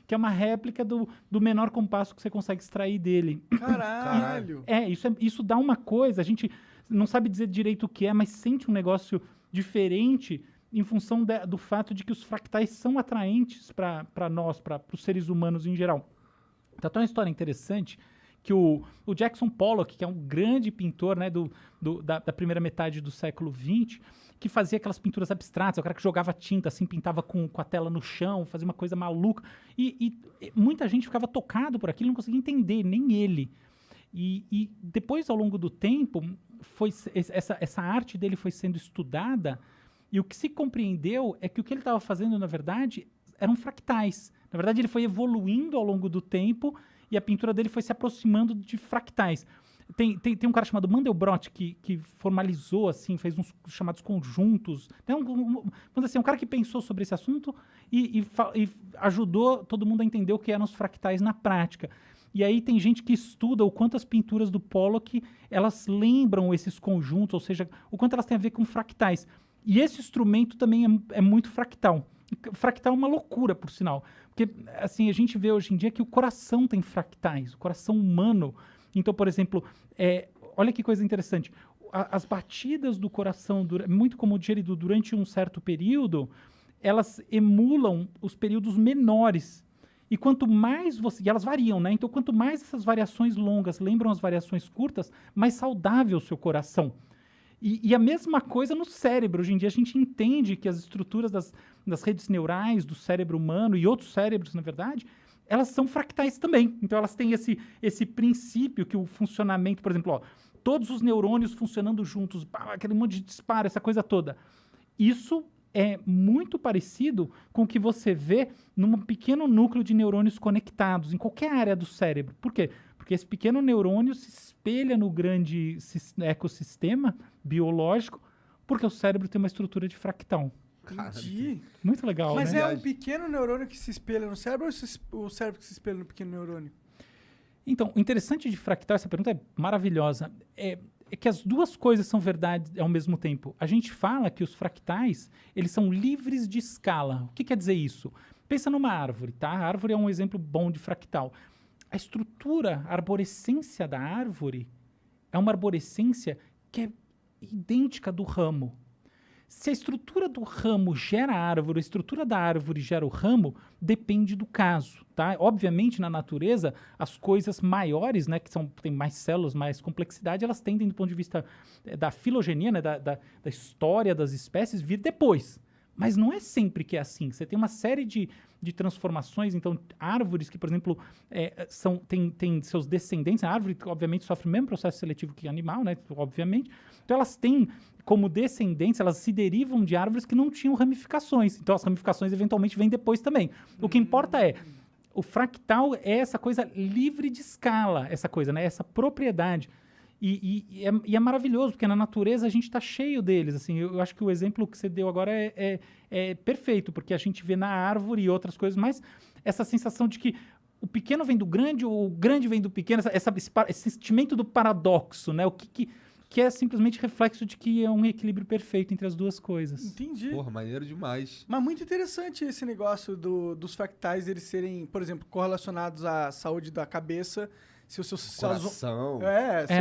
que é uma réplica do menor compasso que você consegue extrair dele. Caralho! Isso dá uma coisa, a gente não sabe dizer direito o que é, mas sente um negócio diferente em função do fato de que os fractais são atraentes para nós, para os seres humanos em geral. Então, tem uma história interessante que o Jackson Pollock, que é um grande pintor, né, da primeira metade do século XX, que fazia aquelas pinturas abstratas, o cara que jogava tinta, assim, pintava com a tela no chão, fazia uma coisa maluca. E muita gente ficava tocado por aquilo, não conseguia entender, nem ele. E depois, ao longo do tempo, essa arte dele foi sendo estudada, e o que se compreendeu é que o que ele estava fazendo, na verdade, eram fractais. Na verdade, ele foi evoluindo ao longo do tempo e a pintura dele foi se aproximando de fractais. Tem um cara chamado Mandelbrot que formalizou, assim, fez uns chamados conjuntos. Vamos dizer assim, um cara que pensou sobre esse assunto e ajudou todo mundo a entender o que eram os fractais na prática. E aí tem gente que estuda o quanto as pinturas do Pollock, elas lembram esses conjuntos, ou seja, o quanto elas têm a ver com fractais. E esse instrumento também é muito fractal. Fractal é uma loucura, por sinal. Porque, assim, a gente vê hoje em dia que o coração tem fractais, o coração humano. Então, por exemplo, olha que coisa interessante. As batidas do coração, muito como digerido durante um certo período, elas emulam os períodos menores. E quanto mais e elas variam, né? Então, quanto mais essas variações longas lembram as variações curtas, mais saudável o seu coração. E a mesma coisa no cérebro. Hoje em dia a gente entende que as estruturas das redes neurais do cérebro humano e outros cérebros, na verdade, elas são fractais também. Então elas têm esse princípio que o funcionamento, por exemplo, todos os neurônios funcionando juntos, aquele monte de disparo, essa coisa toda. Isso é muito parecido com o que você vê num pequeno núcleo de neurônios conectados em qualquer área do cérebro. Por quê? Porque esse pequeno neurônio se espelha no grande ecossistema biológico, porque o cérebro tem uma estrutura de fractal. Entendi. Muito legal, Mas né? é um pequeno neurônio que se espelha no cérebro ou o cérebro que se espelha no pequeno neurônio? Então, o interessante de fractal, essa pergunta é maravilhosa, é que as duas coisas são verdade ao mesmo tempo. A gente fala que os fractais, eles são livres de escala. O que quer dizer isso? Pensa numa árvore, tá? A árvore é um exemplo bom de fractal. A estrutura, a arborescência da árvore é uma arborescência que é idêntica do ramo. Se a estrutura do ramo gera a árvore, a estrutura da árvore gera o ramo, depende do caso, tá? Obviamente, na natureza, as coisas maiores, né, que têm mais células, mais complexidade, elas tendem, do ponto de vista da filogenia, né, da história das espécies, vir depois. Mas não é sempre que é assim. Você tem uma série de transformações. Então, árvores que, por exemplo, têm seus descendentes. A árvore, obviamente, sofre o mesmo processo seletivo que animal, né? Obviamente. Então, elas têm como descendentes, elas se derivam de árvores que não tinham ramificações. Então, as ramificações, eventualmente, vêm depois também. O que importa o fractal é essa coisa livre de escala, essa coisa, né? Essa propriedade. E é maravilhoso, porque na natureza a gente está cheio deles. Assim, eu acho que o exemplo que você deu agora é perfeito, porque a gente vê na árvore e outras coisas, mas essa sensação de que o pequeno vem do grande, ou o grande vem do pequeno, esse sentimento do paradoxo, né? O que é simplesmente reflexo de que é um equilíbrio perfeito entre as duas coisas. Entendi. Porra, maneiro demais. Mas muito interessante esse negócio dos fractais, eles serem, por exemplo, correlacionados à saúde da cabeça. Se o seu Coração.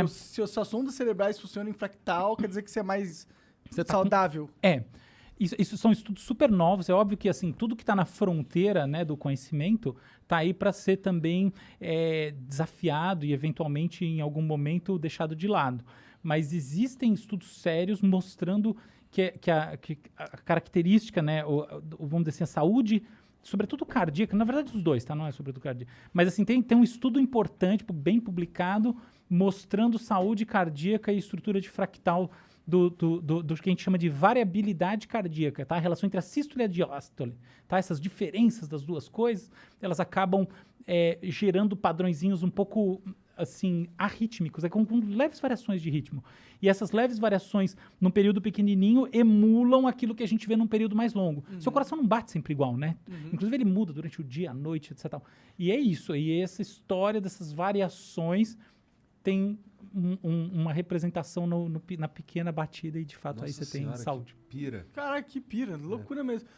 se as suas ondas cerebrais funcionam em fractal, quer dizer que você é mais Você tá saudável. Isso são estudos super novos. É óbvio que assim tudo que está na fronteira, né, do conhecimento está aí para ser também desafiado e eventualmente em algum momento deixado de lado. Mas existem estudos sérios mostrando que a característica, né, vamos dizer assim, a saúde, sobretudo cardíaca, na verdade os dois, tá? Não é sobretudo cardíaca. Mas assim, tem um estudo importante, bem publicado, mostrando saúde cardíaca e estrutura de fractal do que a gente chama de variabilidade cardíaca, tá? A relação entre a sístole e a diástole, tá? Essas diferenças das duas coisas, elas acabam gerando padrõezinhos um pouco, assim, arrítmicos, com leves variações de ritmo. E essas leves variações num período pequenininho emulam aquilo que a gente vê num período mais longo. Seu coração não bate sempre igual, né? Inclusive ele muda durante o dia, a noite, etc. E é isso, e essa história dessas variações tem uma representação na pequena batida e de fato Nossa aí você senhora, tem saúde. Que pira. Caraca, que pira, loucura mesmo.